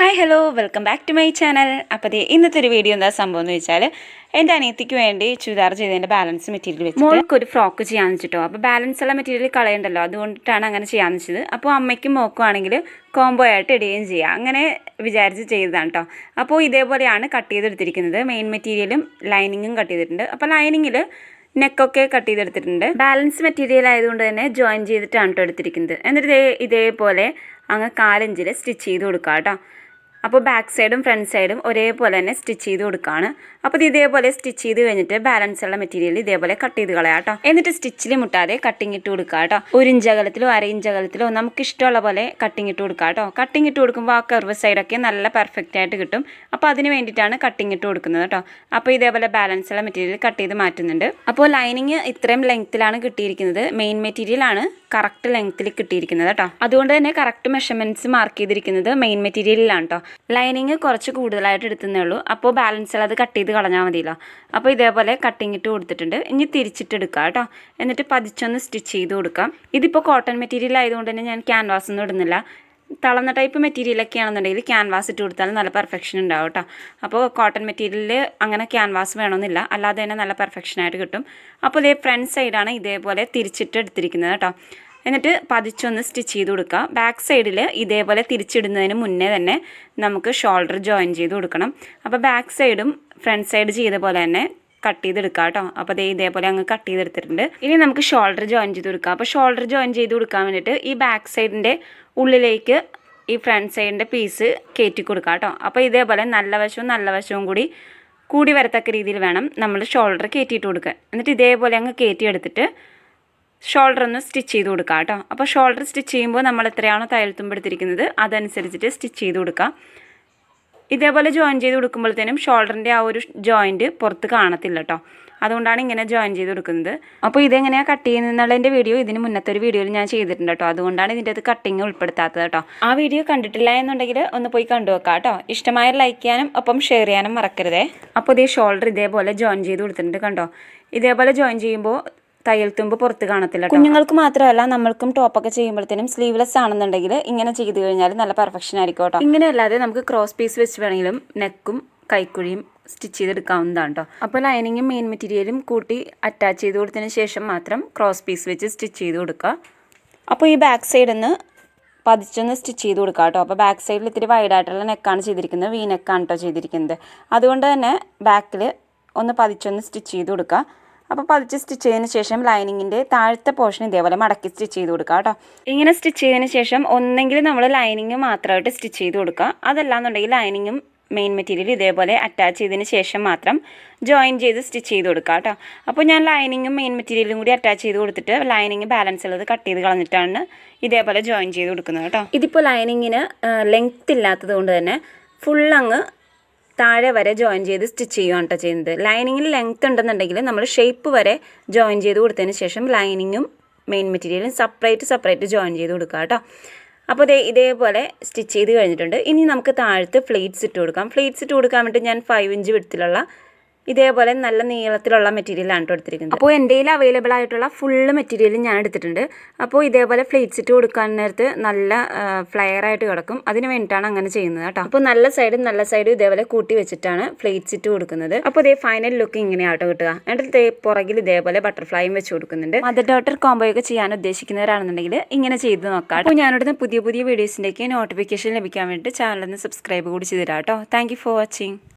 Hi hello welcome back to my channel. അപ്പോൾ ഇന്നത്തെ ഒരു വീഡിയോ എന്താ സംഭവം എന്ന് വെച്ചാൽ എൻ്റെ അനിയത്തിക്ക് വേണ്ടി ചുരിദാർ ചെയ്തതിൻ്റെ ബാലൻസ് മെറ്റീരിയൽ വെച്ചിട്ട് മോൾക്കൊരു ഫ്രോക്ക് ചെയ്യാമെന്ന് വെച്ചിട്ടോ. അപ്പോൾ ബാലൻസ് ഉള്ള മെറ്റീരിയൽ കളയണ്ടല്ലോ, അതുകൊണ്ടിട്ടാണ് അങ്ങനെ ചെയ്യാമെന്ന് വെച്ചത്. അപ്പോൾ അമ്മയ്ക്കും മോക്കും ആണെങ്കിൽ കോംബോ ആയിട്ട് ഇടുകയും ചെയ്യാം, അങ്ങനെ വിചാരിച്ച് ചെയ്തതാണ് കേട്ടോ. അപ്പോൾ ഇതേപോലെയാണ് കട്ട് ചെയ്തെടുത്തിരിക്കുന്നത്. മെയിൻ മെറ്റീരിയലും ലൈനിങ്ങും കട്ട് ചെയ്തിട്ടുണ്ട്. അപ്പോൾ ലൈനിങ്ങിൽ നെക്കൊക്കെ കട്ട് ചെയ്തെടുത്തിട്ടുണ്ട്. ബാലൻസ് മെറ്റീരിയൽ ആയതുകൊണ്ട് തന്നെ ജോയിൻ ചെയ്തിട്ടാണ് കേട്ടോ എടുത്തിരിക്കുന്നത്. എന്നിട്ട് ഇതേപോലെ അങ്ങ് 4 ഇഞ്ചിൽ സ്റ്റിച്ച് ചെയ്ത് കൊടുക്കുക കേട്ടോ. അപ്പോൾ ബാക്ക് സൈഡും ഫ്രണ്ട് സൈഡും ഒരേപോലെ തന്നെ സ്റ്റിച്ച് ചെയ്ത് കൊടുക്കുകയാണ്. അപ്പോൾ ഇതേപോലെ സ്റ്റിച്ച് ചെയ്ത് കഴിഞ്ഞിട്ട് ബാലൻസ് ഉള്ള മെറ്റീരിയൽ ഇതേപോലെ കട്ട് ചെയ്ത് കളയാം കേട്ടോ. എന്നിട്ട് സ്റ്റിച്ചിൽ മുട്ടാതെ കട്ടിങ് ഇട്ട് കൊടുക്കുക കേട്ടോ. 1 ഇഞ്ച് അകലത്തിലോ 1/2 ഇഞ്ച് അകലത്തിലോ നമുക്ക് ഇഷ്ടമുള്ള പോലെ കട്ടിങ് ഇട്ട് കൊടുക്കുക കേട്ടോ. കട്ടിങ് ഇട്ട് കൊടുക്കുമ്പോൾ ആ കർവ് സൈഡൊക്കെ നല്ല പെർഫെക്റ്റ് ആയിട്ട് കിട്ടും. അപ്പോൾ അതിന് വേണ്ടിയിട്ടാണ് കട്ടിങ് ഇട്ട് കൊടുക്കുന്നത് കേട്ടോ. അപ്പോൾ ഇതേപോലെ ബാലൻസ് ഉള്ള മെറ്റീരിയൽ കട്ട് ചെയ്ത് മാറ്റുന്നുണ്ട്. അപ്പോൾ ലൈനിങ് ഇത്രയും ലെങ്ത്തിലാണ് കിട്ടിയിരിക്കുന്നത്. മെയിൻ മെറ്റീരിയലാണ് കറക്റ്റ് ലെങ്ത്തിൽ കിട്ടിയിരിക്കുന്നത് കേട്ടോ. അതുകൊണ്ട് തന്നെ കറക്റ്റ് മെഷർമെൻറ്റ്സ് മാർക്ക് ചെയ്തിരിക്കുന്നത് മെയിൻ മെറ്റീരിയലിലാണ് കേട്ടോ. ലൈനിങ് കുറച്ച് കൂടുതലായിട്ട് എടുത്തുന്നേ ഉള്ളൂ. അപ്പോൾ ബാലൻസ് ഉള്ളത് കട്ട് ചെയ്ത് കളഞ്ഞാൽ മതിയല്ലോ. അപ്പോൾ ഇതേപോലെ കട്ടിങ് ഇട്ട് കൊടുത്തിട്ടുണ്ട്. ഇനി തിരിച്ചിട്ടെടുക്കുക കേട്ടോ. എന്നിട്ട് പതിച്ചൊന്ന് സ്റ്റിച്ച് ചെയ്ത് കൊടുക്കാം. ഇതിപ്പോൾ കോട്ടൺ മെറ്റീരിയൽ ആയതുകൊണ്ട് തന്നെ ഞാൻ ക്യാൻവാസ് ഒന്നും ഇടുന്നില്ല. തളർന്ന ടൈപ്പ് മെറ്റീരിയലൊക്കെ ആണെന്നുണ്ടെങ്കിൽ ക്യാൻവാസ് ഇട്ട് കൊടുത്താൽ നല്ല പെർഫെക്ഷൻ ഉണ്ടാവും കേട്ടോ. അപ്പോൾ കോട്ടൺ മെറ്റീരിയലിൽ അങ്ങനെ ക്യാൻവാസ് വേണമെന്നില്ല, അല്ലാതെ തന്നെ നല്ല പെർഫെക്ഷനായിട്ട് കിട്ടും. അപ്പോൾ ഇതേ ഫ്രണ്ട് സൈഡാണ് ഇതേപോലെ തിരിച്ചിട്ട് എടുത്തിരിക്കുന്നത് കേട്ടോ. എന്നിട്ട് പതിച്ചൊന്ന് സ്റ്റിച്ച് ചെയ്ത് കൊടുക്കുക. ബാക്ക് സൈഡിൽ ഇതേപോലെ തിരിച്ചിടുന്നതിന് മുന്നേ തന്നെ നമുക്ക് ഷോൾഡർ ജോയിൻ ചെയ്ത് കൊടുക്കണം. അപ്പോൾ ബാക്ക് സൈഡും ഫ്രണ്ട് സൈഡ് ചെയ്ത പോലെ തന്നെ കട്ട് ചെയ്തെടുക്കുക കേട്ടോ. അപ്പോൾ ഇതേപോലെ അങ്ങ് കട്ട് ചെയ്തെടുത്തിട്ടുണ്ട്. ഇനി നമുക്ക് ഷോൾഡർ ജോയിൻ ചെയ്ത് കൊടുക്കാം. അപ്പോൾ ഷോൾഡർ ജോയിൻ ചെയ്ത് കൊടുക്കാൻ വേണ്ടിയിട്ട് ഈ ബാക്ക് സൈഡിൻ്റെ ഉള്ളിലേക്ക് ഈ ഫ്രണ്ട് സൈഡിൻ്റെ പീസ് കയറ്റി കൊടുക്കുക കേട്ടോ. അപ്പോൾ ഇതേപോലെ നല്ല വശവും കൂടി വരത്തക്ക രീതിയിൽ വേണം നമ്മൾ ഷോൾഡർ കയറ്റിയിട്ട് കൊടുക്കുക. എന്നിട്ട് ഇതേപോലെ അങ്ങ് കയറ്റിയെടുത്തിട്ട് ഷോൾഡർ ഒന്ന് സ്റ്റിച്ച് ചെയ്ത് കൊടുക്കുക കേട്ടോ. അപ്പോൾ ഷോൾഡർ സ്റ്റിച്ച് ചെയ്യുമ്പോൾ നമ്മൾ എത്രയാണോ തയ്യൽത്തുമ്പെടുത്തിരിക്കുന്നത് അതനുസരിച്ചിട്ട് സ്റ്റിച്ച് ചെയ്ത് കൊടുക്കുക. ഇതേപോലെ ജോയിൻ ചെയ്ത് കൊടുക്കുമ്പോഴത്തേനും ഷോൾഡറിൻ്റെ ആ ഒരു ജോയിൻറ്റ് പുറത്ത് കാണത്തില്ല കേട്ടോ. അതുകൊണ്ടാണ് ഇങ്ങനെ ജോയിൻ ചെയ്ത് കൊടുക്കുന്നത്. അപ്പോൾ ഇതെങ്ങനെയാണ് കട്ട് ചെയ്യുന്നതിൻ്റെ വീഡിയോ ഇതിന് മുന്നത്തെ ഒരു വീഡിയോയിൽ ഞാൻ ചെയ്തിട്ടുണ്ട് കേട്ടോ. അതുകൊണ്ടാണ് ഇതിൻ്റെ അത് കട്ടിങ് ഉൾപ്പെടുത്താത്തത് കേട്ടോ. ആ വീഡിയോ കണ്ടിട്ടില്ല എന്നുണ്ടെങ്കിൽ ഒന്ന് പോയി കണ്ടുവെക്കാം കേട്ടോ. ഇഷ്ടമായ ലൈക്ക് ചെയ്യാനും ഒപ്പം ഷെയർ ചെയ്യാനും മറക്കരുതേ. അപ്പോൾ ഇതേ ഷോൾഡർ ഇതേപോലെ ജോയിൻ ചെയ്ത് കൊടുത്തിട്ടുണ്ട് കണ്ടോ. ഇതേപോലെ ജോയിൻ ചെയ്യുമ്പോൾ തയ്യൽ തുമ്പ് പുറത്ത് കാണത്തില്ല. കുഞ്ഞുങ്ങൾക്ക് മാത്രമല്ല നമ്മൾക്കും ടോപ്പൊക്കെ ചെയ്യുമ്പോഴത്തേനും സ്ലീവ്ലെസ് ആണെന്നുണ്ടെങ്കിൽ ഇങ്ങനെ ചെയ്ത് കഴിഞ്ഞാൽ നല്ല പെർഫെക്ഷൻ ആയിരിക്കും കേട്ടോ. ഇങ്ങനെ അല്ലാതെ നമുക്ക് ക്രോസ് പീസ് വെച്ച് വേണമെങ്കിലും നെക്കും കൈക്കുഴിയും സ്റ്റിച്ച് ചെയ്തെടുക്കാവുന്നതാണ് കേട്ടോ. അപ്പോൾ ലൈനിങ്ങും മെയിൻ മെറ്റീരിയലും കൂട്ടി അറ്റാച്ച് ചെയ്ത് കൊടുത്തതിന് ശേഷം മാത്രം ക്രോസ് പീസ് വെച്ച് സ്റ്റിച്ച് ചെയ്ത് കൊടുക്കുക. അപ്പോൾ ഈ ബാക്ക് സൈഡിൽ നിന്ന് പതിച്ചൊന്ന് സ്റ്റിച്ച് ചെയ്ത് കൊടുക്കുക കേട്ടോ. അപ്പോൾ ബാക്ക് സൈഡിൽ ഇത്തിരി വൈഡായിട്ടുള്ള നെക്കാണ് ചെയ്തിരിക്കുന്നത്, വി നെക്കാണ് കേട്ടോ ചെയ്തിരിക്കുന്നത്. അതുകൊണ്ട് തന്നെ ബാക്കിൽ ഒന്ന് പതിച്ചൊന്ന് സ്റ്റിച്ച് ചെയ്ത് കൊടുക്കുക. അപ്പോൾ പതിച്ച് സ്റ്റിച്ച് ചെയ്തതിന് ശേഷം ലൈനിങ്ങിൻ്റെ താഴത്തെ പോർഷൻ ഇതേപോലെ മടക്കി സ്റ്റിച്ച് ചെയ്ത് കൊടുക്കുക കേട്ടോ. ഇങ്ങനെ സ്റ്റിച്ച് ചെയ്തതിന് ശേഷം ഒന്നെങ്കിൽ നമ്മൾ ലൈനിങ് മാത്രമായിട്ട് സ്റ്റിച്ച് ചെയ്ത് കൊടുക്കുക, അതല്ലാന്നുണ്ടെങ്കിൽ ലൈനിങ്ങും മെയിൻ മെറ്റീരിയൽ ഇതേപോലെ അറ്റാച്ച് ചെയ്തതിന് ശേഷം മാത്രം ജോയിൻ ചെയ്ത് സ്റ്റിച്ച് ചെയ്ത് കൊടുക്കുക കേട്ടോ. അപ്പോൾ ഞാൻ ലൈനിങ്ങും മെയിൻ മെറ്റീരിയലും കൂടി അറ്റാച്ച് ചെയ്ത് കൊടുത്തിട്ട് ലൈനിങ് ബാലൻസ് ഉള്ളത് കട്ട് ചെയ്ത് കളഞ്ഞിട്ടാണ് ഇതേപോലെ ജോയിൻ ചെയ്ത് കൊടുക്കുന്നത് കേട്ടോ. ഇതിപ്പോൾ ലൈനിങ്ങിന് ലെങ്ത് ഇല്ലാത്തത് കൊണ്ട് തന്നെ ഫുള്ളങ്ങ് താഴെ വരെ ജോയിൻ ചെയ്ത് സ്റ്റിച്ച് ചെയ്യുകയാണ് കേട്ടോ ചെയ്യുന്നത്. ലൈനിങ്ങിൽ ലെങ്ത് ഉണ്ടെന്നുണ്ടെങ്കിൽ നമ്മൾ ഷേപ്പ് വരെ ജോയിൻ ചെയ്ത് കൊടുത്തതിന് ശേഷം ലൈനിങ്ങും മെയിൻ മെറ്റീരിയലും സെപ്പറേറ്റ് ജോയിൻ ചെയ്ത് കൊടുക്കുക കേട്ടോ. അപ്പോൾ ഇതേപോലെ സ്റ്റിച്ച് ചെയ്ത് കഴിഞ്ഞിട്ടുണ്ട്. ഇനി നമുക്ക് താഴത്ത് ഫ്ലീറ്റ്സ് ഇട്ട് കൊടുക്കാം. ഫ്ലീറ്റ്സ് ഇട്ട് കൊടുക്കാൻ വേണ്ടി ഞാൻ 5 ഇഞ്ച് വിഡ്ത്തിലുള്ള ഇതേപോലെ നല്ല നീളത്തിലുള്ള മെറ്റീരിയലാണ് കേട്ടോ എടുത്തിരിക്കുന്നത്. അപ്പോൾ എൻ്റെ കയ്യിൽ അവൈലബിൾ ആയിട്ടുള്ള ഫുള്ള് മെറ്റീരിയലും ഞാൻ എടുത്തിട്ടുണ്ട്. അപ്പോൾ ഇതേപോലെ ഫ്ലീറ്റ്സ് ഇട്ട് കൊടുക്കാൻ നേരത്ത് നല്ല ഫ്ലെയർ ആയിട്ട് കിടക്കും. അതിന് വേണ്ടിയിട്ടാണ് അങ്ങനെ ചെയ്യുന്നത് കേട്ടോ. അപ്പോൾ നല്ല സൈഡും ഇതേപോലെ കൂട്ടി വെച്ചിട്ടാണ് ഫ്ലീറ്റ്സ് ഇട്ട് കൊടുക്കുന്നത്. അപ്പോൾ ഇതേ ഫൈനൽ ലുക്ക് ഇങ്ങനെയാട്ടോ കിട്ടുക. എന്നിട്ട് പുറകിൽ ഇതേപോലെ ബട്ടർഫ്ലൈയും വെച്ച് കൊടുക്കുന്നുണ്ട്. മദർ ഡോട്ടർ കോംബോയൊക്കെ ചെയ്യാൻ ഉദ്ദേശിക്കുന്നവരാണെന്നുണ്ടെങ്കിൽ ഇങ്ങനെ ചെയ്ത് നോക്കാം. അപ്പോൾ ഞാനിടുന്ന പുതിയ വീഡിയോസിൻ്റെയൊക്കെ നോട്ടിഫിക്കേഷൻ ലഭിക്കാൻ വേണ്ടി ചാനലൊന്ന് സബ്സ്ക്രൈബ് കൂടി ചെയ്തിടാം കേട്ടോ. Thank you for watching.